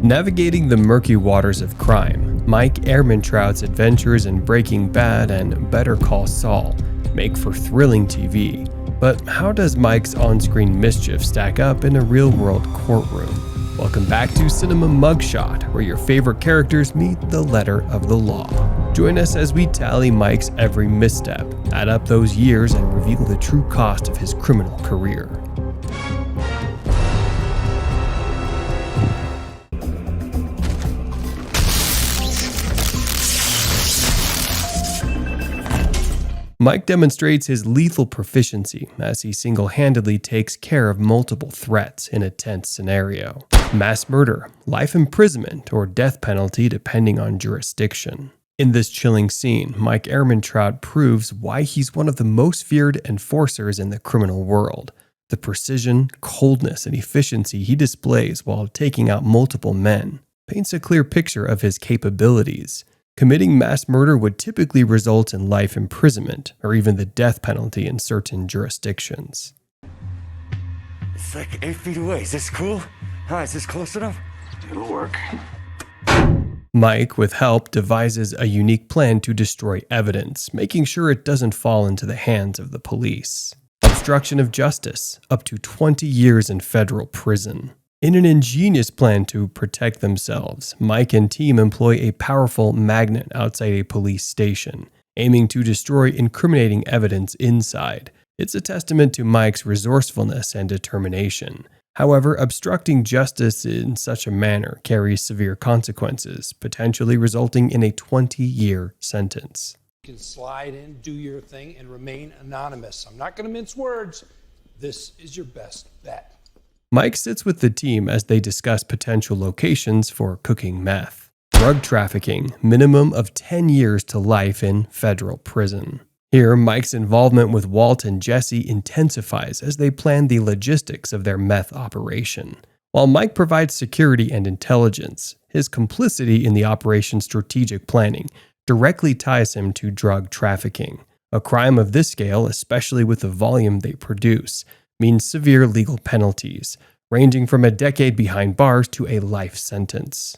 Navigating the murky waters of crime, Mike Ehrmantraut's adventures in Breaking Bad and Better Call Saul make for thrilling TV. But how does Mike's on-screen mischief stack up in a real-world courtroom? Welcome back to Cinema Mugshot, where your favorite characters meet the letter of the law. Join us as we tally Mike's every misstep, add up those years, and reveal the true cost of his criminal career. Mike demonstrates his lethal proficiency as he single-handedly takes care of multiple threats in a tense scenario. Mass murder, life imprisonment, or death penalty depending on jurisdiction. In this chilling scene, Mike Ehrmantraut proves why he's one of the most feared enforcers in the criminal world. The precision, coldness, and efficiency he displays while taking out multiple men paints a clear picture of his capabilities. Committing mass murder would typically result in life imprisonment or even the death penalty in certain jurisdictions. It's like 8 feet away. Is this cool? Is this close enough? It'll work. Mike, with help, devises a unique plan to destroy evidence, making sure it doesn't fall into the hands of the police. Obstruction of justice, up to 20 years in federal prison. In an ingenious plan to protect themselves, Mike and team employ a powerful magnet outside a police station, aiming to destroy incriminating evidence inside. It's a testament to Mike's resourcefulness and determination. However, obstructing justice in such a manner carries severe consequences, potentially resulting in a 20-year sentence. You can slide in, do your thing, and remain anonymous. I'm not going to mince words. This is your best bet. Mike sits with the team as they discuss potential locations for cooking meth. Drug trafficking, minimum of 10 years to life in federal prison. Here, Mike's involvement with Walt and Jesse intensifies as they plan the logistics of their meth operation. While Mike provides security and intelligence, his complicity in the operation's strategic planning directly ties him to drug trafficking. A crime of this scale, especially with the volume they produce, means severe legal penalties, ranging from a decade behind bars to a life sentence.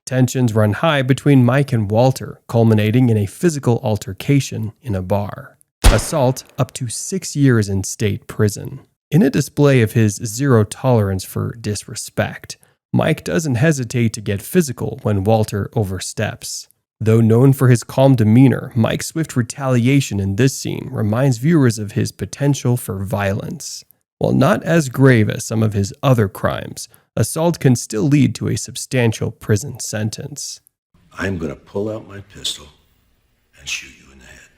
Tensions run high between Mike and Walter, culminating in a physical altercation in a bar. Assault, up to 6 years in state prison. In a display of his zero tolerance for disrespect, Mike doesn't hesitate to get physical when Walter oversteps. Though known for his calm demeanor, Mike's swift retaliation in this scene reminds viewers of his potential for violence. While not as grave as some of his other crimes, assault can still lead to a substantial prison sentence. I'm going to pull out my pistol and shoot you in the head.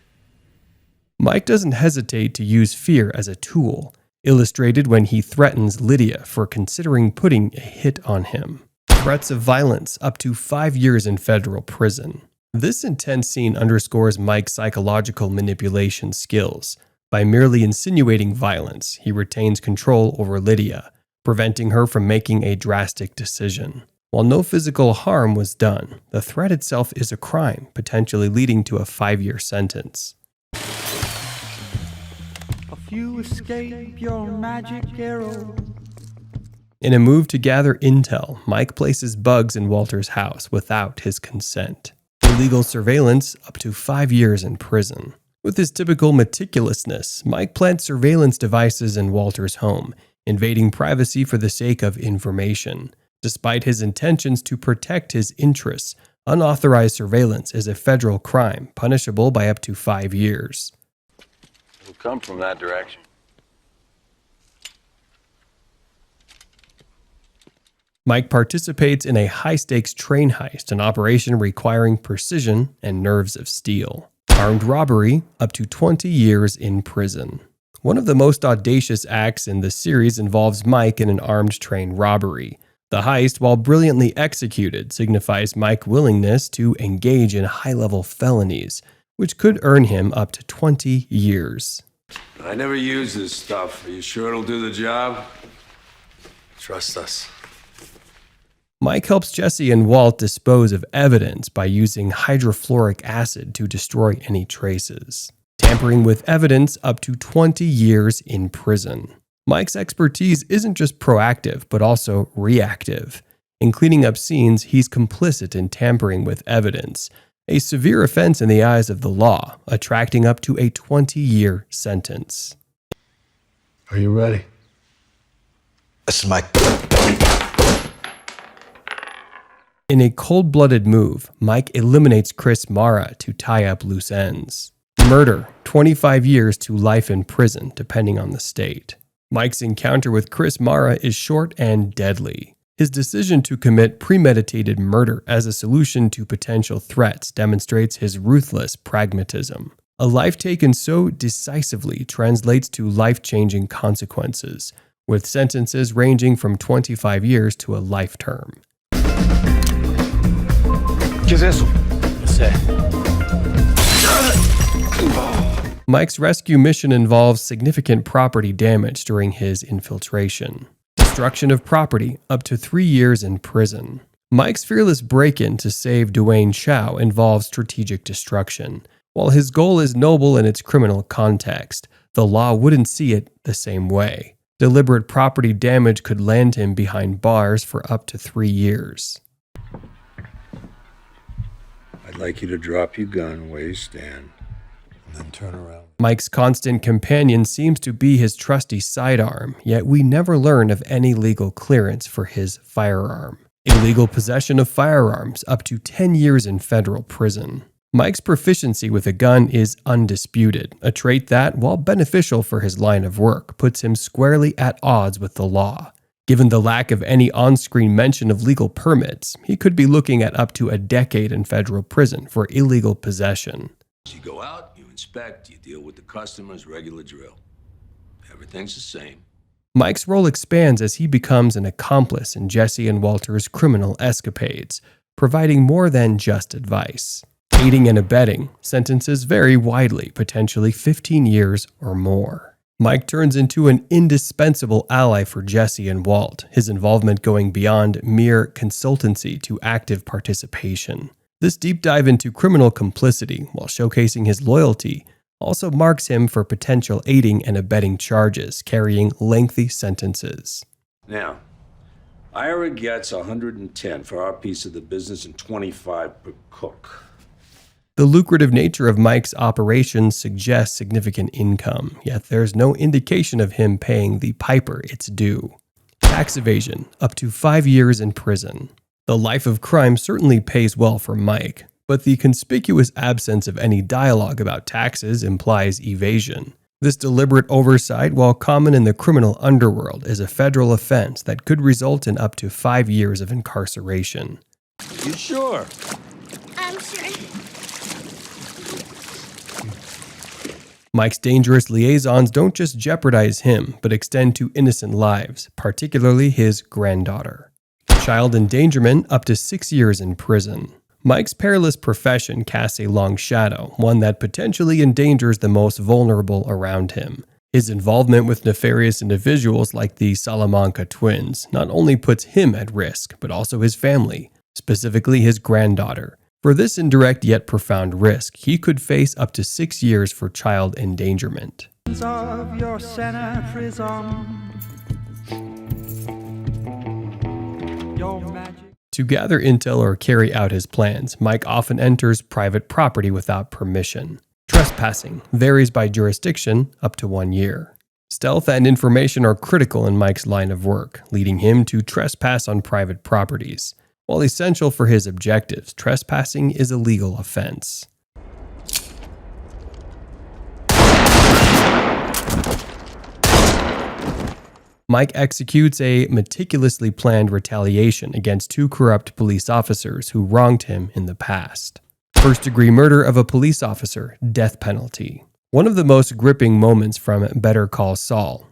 Mike doesn't hesitate to use fear as a tool, illustrated when he threatens Lydia for considering putting a hit on him. Threats of violence, up to 5 years in federal prison. This intense scene underscores Mike's psychological manipulation skills. By merely insinuating violence, he retains control over Lydia, preventing her from making a drastic decision. While no physical harm was done, the threat itself is a crime, potentially leading to a 5-year sentence. If you escape your magic arrow. In a move to gather intel, Mike places bugs in Walter's house without his consent. Illegal surveillance, up to 5 years in prison. With his typical meticulousness, Mike plants surveillance devices in Walter's home, invading privacy for the sake of information. Despite his intentions to protect his interests, unauthorized surveillance is a federal crime, punishable by up to 5 years. It'll come from that direction. Mike participates in a high-stakes train heist, an operation requiring precision and nerves of steel. Armed robbery, up to 20 years in prison. One of the most audacious acts in the series involves Mike in an armed train robbery. The heist, while brilliantly executed, signifies Mike's willingness to engage in high-level felonies, which could earn him up to 20 years. I never use this stuff. Are you sure it'll do the job? Trust us. Mike helps Jesse and Walt dispose of evidence by using hydrofluoric acid to destroy any traces. tampering with evidence up to 20 years in prison. Mike's expertise isn't just proactive, but also reactive. In cleaning up scenes, he's complicit in tampering with evidence, a severe offense in the eyes of the law, attracting up to a 20-year sentence. Are you ready? This is Mike. In a cold-blooded move, Mike eliminates Chris Mara to tie up loose ends. Murder, 25 years to life in prison, depending on the state. Mike's encounter with Chris Mara is short and deadly. His decision to commit premeditated murder as a solution to potential threats demonstrates his ruthless pragmatism. A life taken so decisively translates to life-changing consequences, with sentences ranging from 25 years to a life term. ¿Qué es eso? No sé. Mike's rescue mission involves significant property damage during his infiltration. Destruction of property, up to 3 years in prison. Mike's fearless break-in to save Dwayne Chow involves strategic destruction. While his goal is noble in its criminal context, the law wouldn't see it the same way. Deliberate property damage could land him behind bars for up to 3 years. I'd like you to drop your gun where you stand, and then turn around. Mike's constant companion seems to be his trusty sidearm, yet we never learn of any legal clearance for his firearm. Illegal possession of firearms, up to 10 years in federal prison. Mike's proficiency with a gun is undisputed, a trait that, while beneficial for his line of work, puts him squarely at odds with the law. Given the lack of any on-screen mention of legal permits, he could be looking at up to a decade in federal prison for illegal possession. You go out, you inspect, you deal with the customers, regular drill. Everything's the same. Mike's role expands as he becomes an accomplice in Jesse and Walter's criminal escapades, providing more than just advice. Aiding and abetting, sentences vary widely, potentially 15 years or more. Mike turns into an indispensable ally for Jesse and Walt, his involvement going beyond mere consultancy to active participation. This deep dive into criminal complicity, while showcasing his loyalty, also marks him for potential aiding and abetting charges, carrying lengthy sentences. Now, Ira gets 110 for our piece of the business and 25 per cook. The lucrative nature of Mike's operations suggests significant income, yet there's no indication of him paying the piper its due. Tax evasion, up to 5 years in prison. The life of crime certainly pays well for Mike, but the conspicuous absence of any dialogue about taxes implies evasion. This deliberate oversight, while common in the criminal underworld, is a federal offense that could result in up to 5 years of incarceration. You sure? I'm sure. Mike's dangerous liaisons don't just jeopardize him, but extend to innocent lives, particularly his granddaughter. Child endangerment, up to 6 years in prison. Mike's perilous profession casts a long shadow, one that potentially endangers the most vulnerable around him. His involvement with nefarious individuals like the Salamanca twins not only puts him at risk, but also his family, specifically his granddaughter. For this indirect yet profound risk, he could face up to 6 years for child endangerment. Of your center prison. Your magic. To gather intel or carry out his plans, Mike often enters private property without permission. Trespassing varies by jurisdiction, up to 1 year. Stealth and information are critical in Mike's line of work, leading him to trespass on private properties. While essential for his objectives, trespassing is a legal offense. Mike executes a meticulously planned retaliation against 2 corrupt police officers who wronged him in the past. First-degree murder of a police officer, death penalty. One of the most gripping moments from Better Call Saul.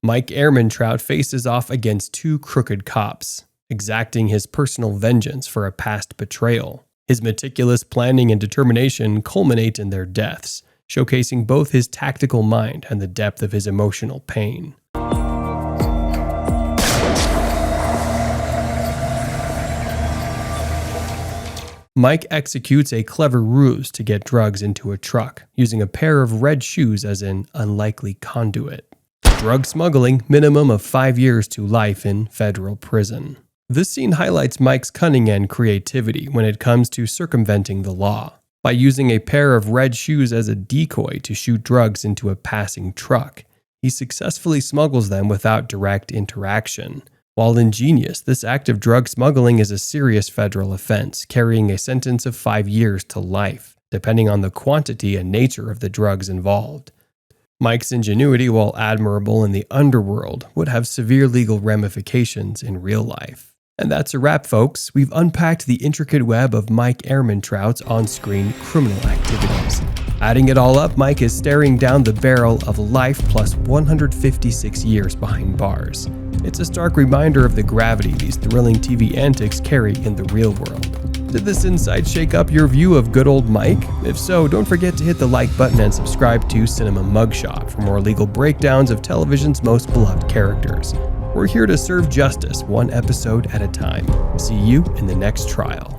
Mike Ehrmantraut faces off against 2 crooked cops, exacting his personal vengeance for a past betrayal. His meticulous planning and determination culminate in their deaths, showcasing both his tactical mind and the depth of his emotional pain. Mike executes a clever ruse to get drugs into a truck, using a pair of red shoes as an unlikely conduit. Drug smuggling, minimum of 5 years to life in federal prison. This scene highlights Mike's cunning and creativity when it comes to circumventing the law. By using a pair of red shoes as a decoy to shoot drugs into a passing truck, he successfully smuggles them without direct interaction. While ingenious, this act of drug smuggling is a serious federal offense, carrying a sentence of 5 years to life, depending on the quantity and nature of the drugs involved. Mike's ingenuity, while admirable in the underworld, would have severe legal ramifications in real life. And that's a wrap, folks. We've unpacked the intricate web of Mike Ehrmantraut's on-screen criminal activities. Adding it all up, Mike is staring down the barrel of life plus 156 years behind bars. It's a stark reminder of the gravity these thrilling TV antics carry in the real world. Did this insight shake up your view of good old Mike? If so, don't forget to hit the like button and subscribe to Cinema Mugshot for more legal breakdowns of television's most beloved characters. We're here to serve justice one episode at a time. See you in the next trial.